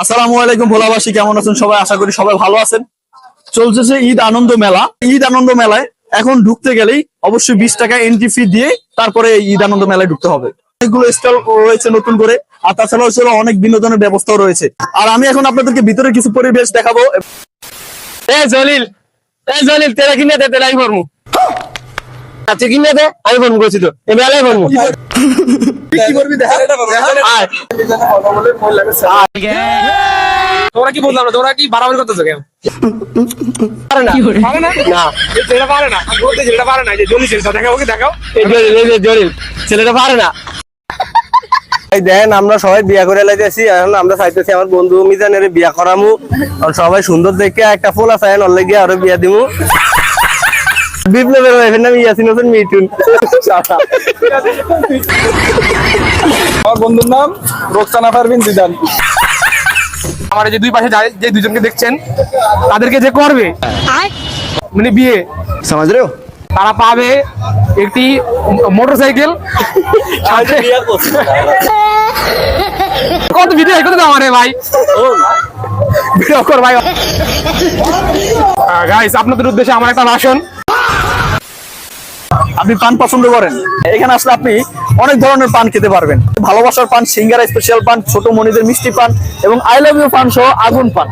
আসসালামু আলাইকুম ভোলাবাসী, কেমন আছেন সবাই? আশা করি সবাই ভালো আছেন। চলতেছে ঈদ আনন্দ মেলা। ঈদ আনন্দ মেলায় এখন ঢুকতে গেলেই অবশ্যই 20 টাকা এন্ট্রি ফি দিয়ে তারপরে ঈদ আনন্দ মেলায় ঢুকতে হবে। অনেকগুলো স্টল রয়েছে নতুন করে, আর তাছাড়াও ছিল অনেক বিনোদনের ব্যবস্থাও রয়েছে। আর আমি এখন আপনাদেরকে ভিতরে কিছু পরিবেশ দেখাবো। জলিল তেরা কিনে দে, তেরাই ফর্মু আচ্ছা কিনে দে, আমি ফর্ম করছি তো এই মেলায় ফর্মু কি করবি দেখা? তোরা কি বললাম না, তোরা কি বাড়াবাড়ি করতেছো কেন? পারে না না ছেলেটা পারে না, আমি বলতে ছেলেটা পারে না। যে জলিল ছেলেটা দেখাও, ওকে দেখাও। জলিল ছেলেটা পারে না। দেন আমরা সবাই বিয়া করে লাইতেছি। এখন আমরা চাইতেছি আমার বন্ধু মিজানের বিয়া করামু। আর সবাই সুন্দর দেখে একটা ফুল আছে অনলে গিয়ে আরো বিয়া দিমু। বিপ্লবের ওয়াইফের নাম ইয়াসিন হোসেন মিঠুন। আমার বন্ধুর নাম রোকসানা পারভিন জিদান। আমার যে দুই পাশে যে দুজনকে দেখছেন তাদেরকে যে করবে মানে বিয়ে সমাজ রে তারা পাবে একটি মোটরসাইকেল। কত ভিডিও করে দাও আরে ভাই, ভিডিও কর ভাই। গাইস আপনাদের উদ্দেশ্যে আমার একটা ভাষণ। আপনি পান পছন্দ করেন, এখানে আসলে আপনি অনেক ধরনের পান খেতে পারবেন। ভালোবাসার পান, সিঙ্গারা স্পেশাল পান, ছোট মনিদের মিষ্টি পান এবং আই লাভ ইউ পান সহ আগুন পান।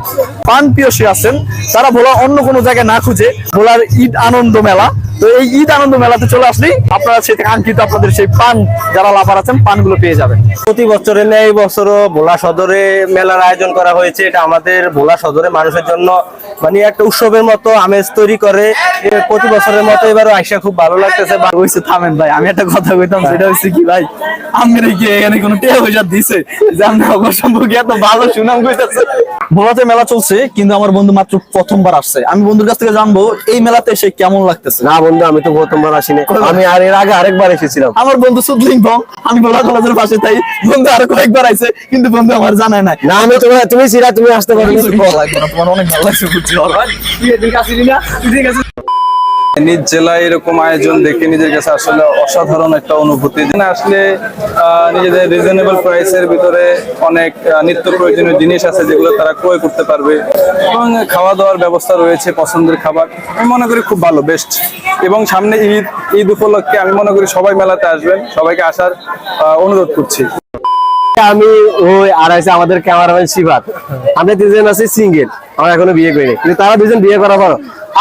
পান পিয়সী আছেন তারা ভোলা অন্য কোনো জায়গায় না খুঁজে ভোলার ঈদ আনন্দ মেলা। তো এই ঈদ আনন্দ মেলাতে চলে আসলেই আপনারা সেই কাঙ্ক্ষিত আপনাদের সেই পান যারা লাভার আছেন পানগুলো পেয়ে যাবেন। প্রতি বছরের ন্যায় এই বছরও ভোলা সদরে মেলার আয়োজন করা হয়েছে। এটা আমাদের ভোলা সদরে মানুষের জন্য মানে একটা উৎসবের মতো আমেজ তৈরি করে। প্রতি বছরের মতো এবারও আইসা খুব ভালো লাগতেছে। থামেন ভাই, আমি একটা কথা কইতাম, সেটা হচ্ছে কি ভাই, আমের কি এখানে কোনো টেয়া পয়সা দিছে যে আমরা অবসম্পর্কে এত ভালো সুনাম কইতাছে? ভোলাতে মেলা চলছে, কিন্তু আমার বন্ধু মাত্র প্রথমবার আসছে। আমি বন্ধুর কাছ থেকে জানবো এই মেলাতে এসে কেমন লাগতেছে। না বন্ধু, আমি তো প্রথমবার আসিনি, আমি আর এর আগে আরেকবার এসেছিলাম। আমার বন্ধু সুদলিং ভং, আমি ভোলা কলেজের পাশে তাই বন্ধু আরো কয়েকবার আইছে, কিন্তু বন্ধু আমার জানায় নাই। না আমি তুমি ছিলা, তুমি আসতে পারো। তোমার অনেক ভালো লাগছে বুঝছি। নিজ জেলায় এরকম আয়োজন দেখে নিজের কাছে আসলে অসাধারণ একটা অনুভূতি। যেখানে আসলে নিজেদের রিজনেবল প্রাইসের ভিতরে অনেক নিত্য প্রয়োজনীয় জিনিস আছে যেগুলো তারা ক্রয় করতে পারবে, এবং খাওয়া দাওয়ার ব্যবস্থা রয়েছে, পছন্দের খাবার। আমি মনে করি খুব ভালো, বেস্ট। এবং সামনে ঈদ উপলক্ষে আমি মনে করি সবাই মেলাতে আসবেন, সবাইকে আসার অনুরোধ করছি। আমি ওই আর আছে আমাদের ক্যামেরাম্যান শিবাত, আমরা দুজন আছি সিঙ্গেল, আমরা এখনো বিয়ে করিনি, কিন্তু তারা দুজন বিয়ে করার পর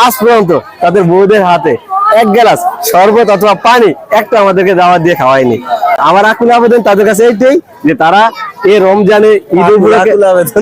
আজ পর্যন্ত তাদের বউদের হাতে এক গ্লাস শরবত অথবা পানি একটা আমাদেরকে দাওয়াত দিয়ে খাওয়ায়নি। আমার আকুল আবেদন তাদের কাছে এইটাই যে তারা এই রমজানে ঈদ উপলক্ষে